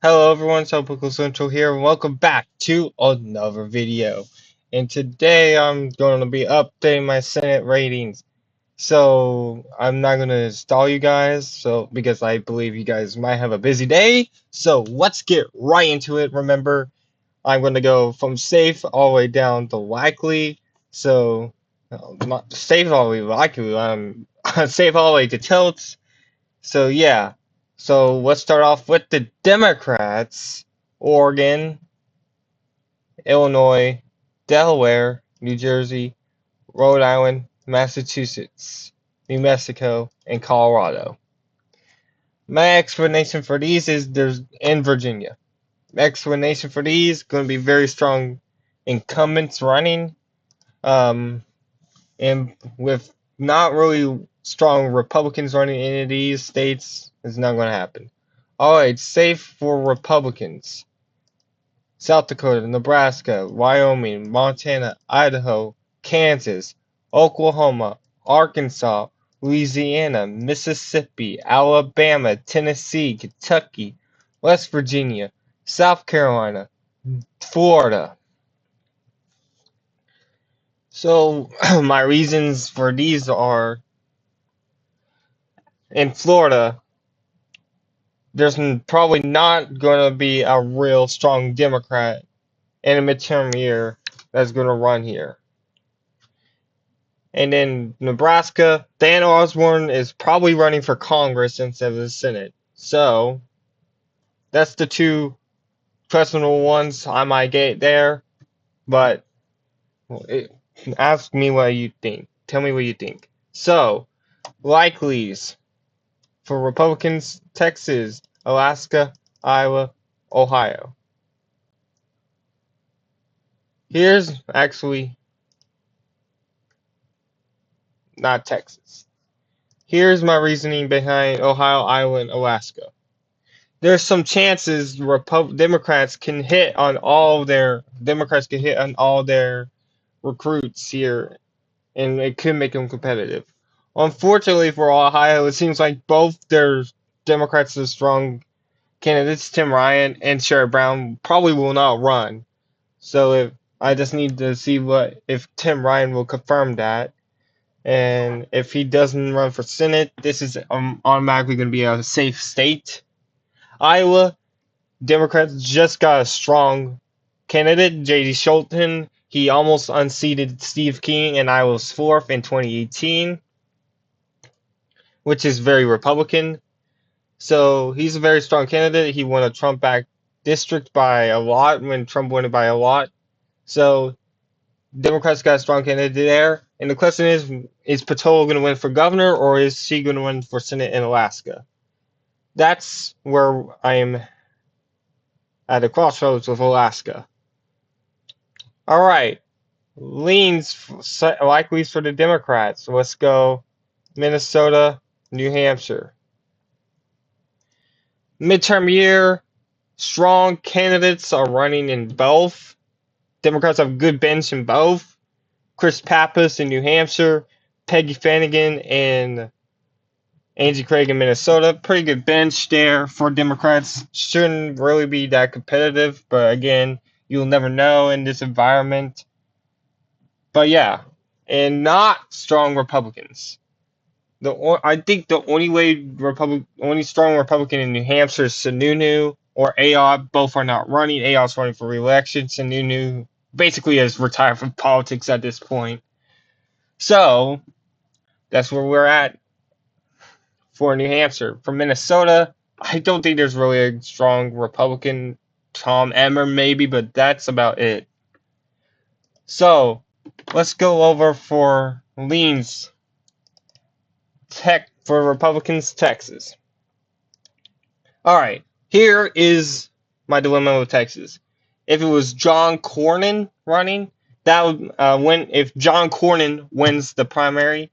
Hello everyone, Tropical Central here, and welcome back to another video. And today I'm going to be updating my Senate ratings. So I'm not going to stall you guys, because I believe you guys might have a busy day. So let's get right into it. Remember, I'm going to go from safe all the way down to likely. So not safe all the way to likely. I'm safe all the way to tilts. So yeah, so let's start off with the Democrats. Oregon, Illinois, Delaware, New Jersey, Rhode Island, Massachusetts, New Mexico, and Colorado. My explanation for these is there's in Virginia. My explanation for these going to be very strong incumbents running, um, and with not really strong Republicans running any of these states, it's not going to happen. Alright, safe for Republicans. South Dakota, Nebraska, Wyoming, Montana, Idaho, Kansas, Oklahoma, Arkansas, Louisiana, Mississippi, Alabama, Tennessee, Kentucky, West Virginia, South Carolina, Florida. So, my reasons for these are in Florida, there's probably not going to be a real strong Democrat in a midterm year that's going to run here. And in Nebraska, Dan Osborne is probably running for Congress instead of the Senate. So that's the two questionable ones I might get there. But ask me what you think. Tell me what you think. So, likelies for Republicans: Texas, Alaska, Iowa, Ohio. Here's actually not Texas. Here's my reasoning behind Ohio, Iowa, and Alaska. There's some chances Democrats can hit on all their recruits here, and it could make them competitive. Unfortunately for Ohio, it seems like both their Democrats are strong candidates, Tim Ryan and Sherrod Brown, probably will not run. So if I just need to see what if Tim Ryan will confirm that, and if he doesn't run for Senate, this is automatically going to be a safe state. Iowa, Democrats just got a strong candidate, J.D. Scholten. He almost unseated Steve King and Iowa's fourth in 2018, which is very Republican. So he's a very strong candidate. He won a Trump-backed district by a lot when Trump won it by a lot. So Democrats got a strong candidate there. And the question is Patola going to win for governor, or is she going to win for Senate in Alaska? That's where I am at a crossroads with Alaska. All right. Likelies for the Democrats. Let's go Minnesota, New Hampshire. Midterm year, strong candidates are running in both. Democrats have a good bench in both. Chris Pappas in New Hampshire, Peggy Flanagan and Angie Craig in Minnesota. Pretty good bench there for Democrats. Shouldn't really be that competitive, but again, you'll never know in this environment. But yeah, and not strong Republicans. I think the only strong Republican in New Hampshire is Sununu or Ayotte. Both are not running. Ayotte's running for re-election. Sununu basically has retired from politics at this point. So that's where we're at for New Hampshire. For Minnesota, I don't think there's really a strong Republican. Tom Emmer maybe, but that's about it. So let's go over for leans for Republicans, Texas. All right, here is my dilemma with Texas. If it was John Cornyn running, that would if John Cornyn wins the primary,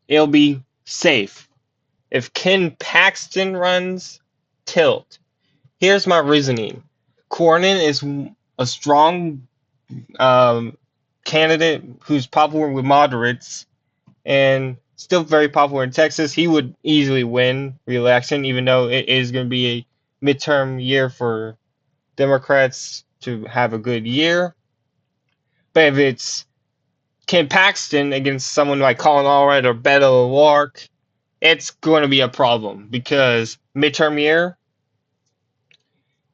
it'll be safe. If Ken Paxton runs, tilt. Here's my reasoning. Cornyn is a strong candidate who's popular with moderates and still very popular in Texas. He would easily win re-election, even though it is going to be midterm year for Democrats to have a good year. But if it's Ken Paxton against someone like Colin Allred or Beto O'Rourke, it's going to be a problem because midterm year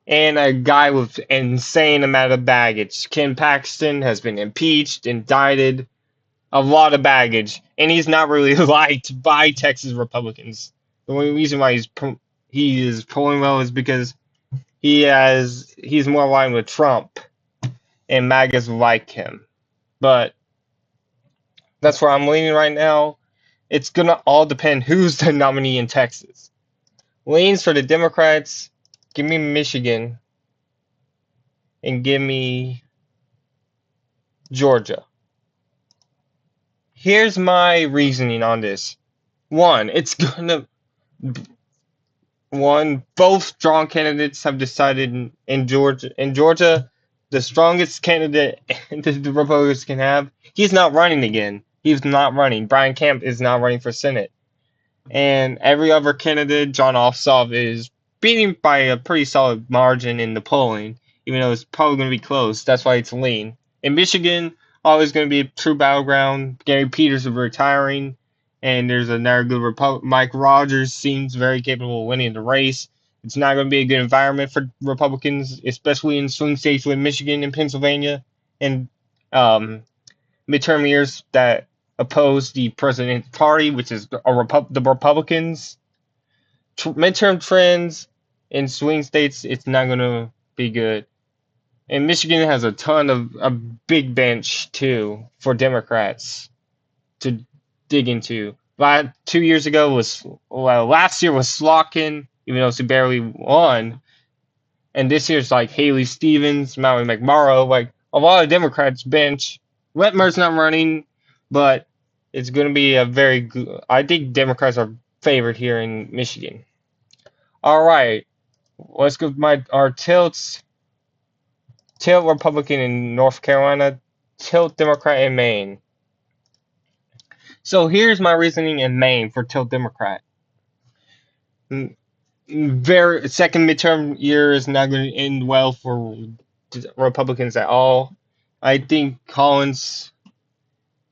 and a guy with an insane amount of baggage. Ken Paxton has been impeached, indicted, a lot of baggage, and he's not really liked by Texas Republicans. The only reason why he is polling well is because he's more aligned with Trump, and MAGAs like him. But that's where I'm leaning right now. It's gonna all depend who's the nominee in Texas. Leans for the Democrats. Give me Michigan and give me Georgia. Here's my reasoning on this. One, both strong candidates have decided in Georgia. In Georgia, the strongest candidate the Republicans can have, he's not running again. He's not running. Brian Kemp is not running for Senate. And every other candidate, John Ossoff, is beating by a pretty solid margin in the polling, even though it's probably going to be close. That's why it's lean. In Michigan, always going to be a true battleground. Gary Peters is retiring, and there's another good Republican. Mike Rogers seems very capable of winning the race. It's not going to be a good environment for Republicans, especially in swing states like Michigan and Pennsylvania, and midterm years that oppose the president's party, which is the Republicans. Midterm trends in swing states, it's not going to be good. And Michigan has a big bench too for Democrats to dig into. But 2 years ago last year was Slotkin, even though she barely won. And this year's like Haley Stevens, Maui McMorrow, like a lot of Democrats bench. Whitmer's not running, but it's going to be a very good. I think Democrats are favored here in Michigan. All right, let's go with our tilts. Tilt Republican in North Carolina, tilt Democrat in Maine. So here's my reasoning in Maine for tilt Democrat. Very second midterm year is not going to end well for Republicans at all. I think Collins,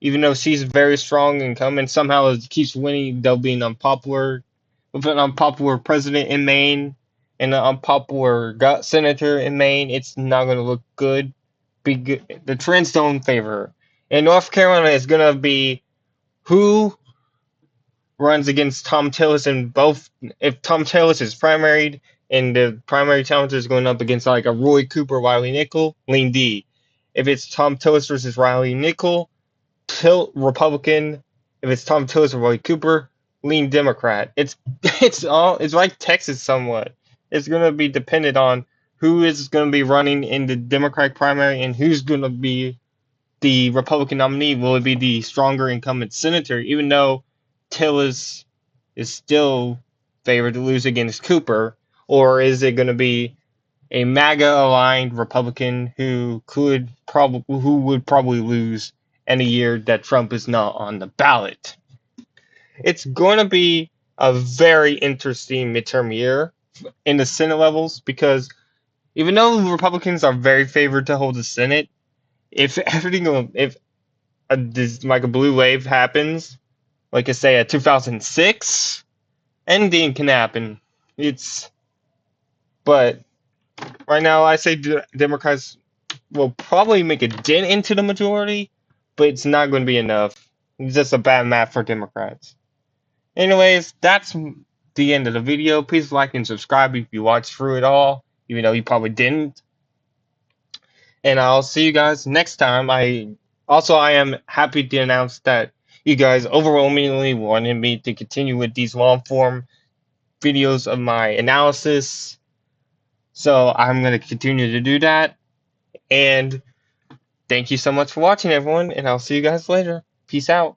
even though she's a very strong incumbent, somehow keeps winning. They'll be an unpopular, with an unpopular president in Maine and an unpopular senator in Maine. It's not going to look good. Be good. The trends don't favor her. In North Carolina, it's going to be who runs against Tom Tillis in both. If Tom Tillis is primaried and the primary challenger is going up against like a Roy Cooper, Riley Nickel, lean D. If it's Tom Tillis versus Riley Nickel, tilt Republican. If it's Tom Tillis or Roy Cooper, lean Democrat. It's like Texas somewhat. It's going to be dependent on who is going to be running in the Democratic primary and who's going to be the Republican nominee. Will it be the stronger incumbent senator, even though Tillis is still favored to lose against Cooper, or is it going to be a MAGA-aligned Republican who would probably lose any year that Trump is not on the ballot? It's going to be a very interesting midterm year in the Senate levels because even though Republicans are very favored to hold the Senate, if like a blue wave happens, like I say, at 2006, anything can happen. But right now I say Democrats will probably make a dent into the majority, but it's not going to be enough. It's just a bad math for Democrats. Anyways, that's the end of the video. Please like and subscribe if you watched through it all, even though you probably didn't. And I'll see you guys next time. I am happy to announce that you guys overwhelmingly wanted me to continue with these long form videos of my analysis. So I'm going to continue to do that. And thank you so much for watching, everyone. And I'll see you guys later. Peace out.